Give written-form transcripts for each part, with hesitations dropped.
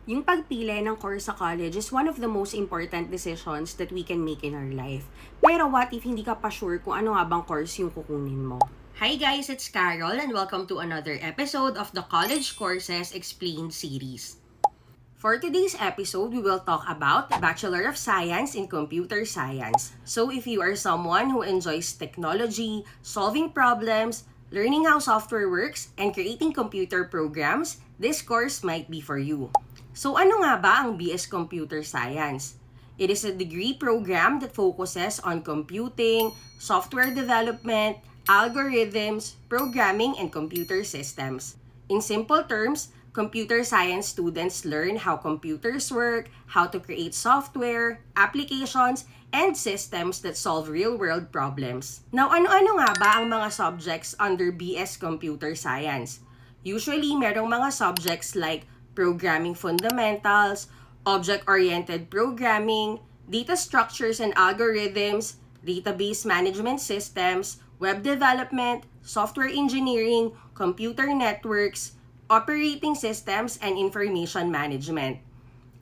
Yung pagpili ng course sa college is one of the most important decisions that we can make in our life. Pero what if hindi ka pa sure kung ano nga bang course yung kukunin mo? Hi guys, it's Carol and welcome to another episode of the College Courses Explained series. For today's episode, we will talk about Bachelor of Science in Computer Science. So if you are someone who enjoys technology, solving problems, learning how software works, and creating computer programs, this course might be for you. So ano nga ba ang BS Computer Science? It is a degree program that focuses on computing, software development, algorithms, programming, and computer systems. In simple terms, computer science students learn how computers work, how to create software, applications, and systems that solve real-world problems. Now, ano-ano nga ba ang mga subjects under BS Computer Science? Usually, merong mga subjects like programming fundamentals, object-oriented programming, data structures and algorithms, database management systems, web development, software engineering, computer networks, operating systems, and information management.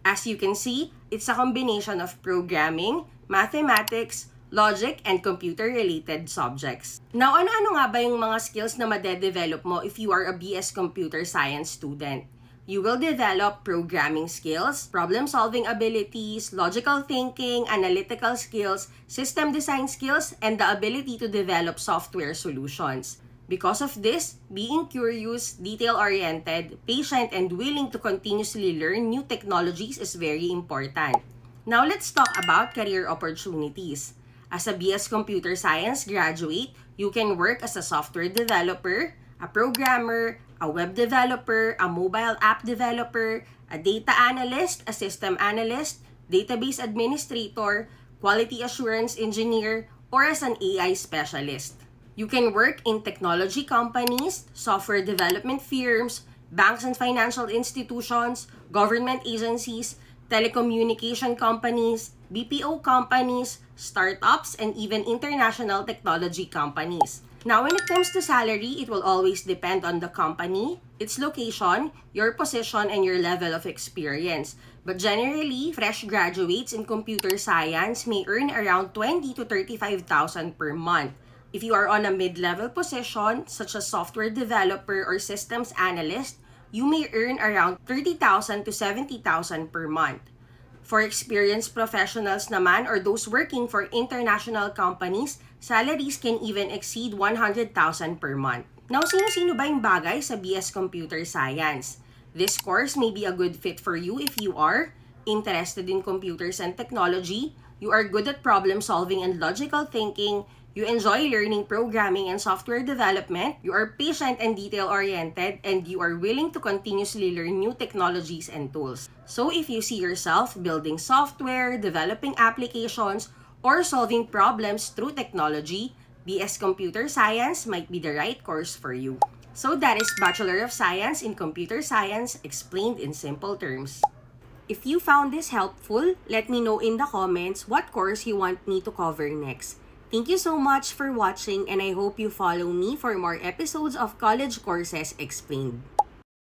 As you can see, it's a combination of programming, mathematics, logic, and computer-related subjects. Now, ano-ano nga ba yung mga skills na madedevelop mo if you are a BS Computer Science student? You will develop programming skills, problem-solving abilities, logical thinking, analytical skills, system design skills, and the ability to develop software solutions. Because of this, being curious, detail-oriented, patient, and willing to continuously learn new technologies is very important. Now, let's talk about career opportunities. As a BS Computer Science graduate, you can work as a software developer, a programmer, a web developer, a mobile app developer, a data analyst, a system analyst, database administrator, quality assurance engineer, or as an AI specialist. You can work in technology companies, software development firms, banks and financial institutions, government agencies, telecommunication companies, BPO companies, startups, and even international technology companies. Now, when it comes to salary, it will always depend on the company, its location, your position, and your level of experience. But generally, fresh graduates in computer science may earn around 20 to 35,000 per month. If you are on a mid-level position, such as software developer or systems analyst, you may earn around 30,000 to 70,000 per month. For experienced professionals naman or those working for international companies, salaries can even exceed 100,000 per month. Now, sino-sino ba yung bagay sa BS Computer Science? This course may be a good fit for you if you are interested in computers and technology, you are good at problem solving and logical thinking, you enjoy learning programming and software development, you are patient and detail-oriented, and you are willing to continuously learn new technologies and tools. So if you see yourself building software, developing applications, or solving problems through technology, BS Computer Science might be the right course for you. So that is Bachelor of Science in Computer Science explained in simple terms. If you found this helpful, let me know in the comments what course you want me to cover next. Thank you so much for watching, and I hope you follow me for more episodes of College Courses Explained.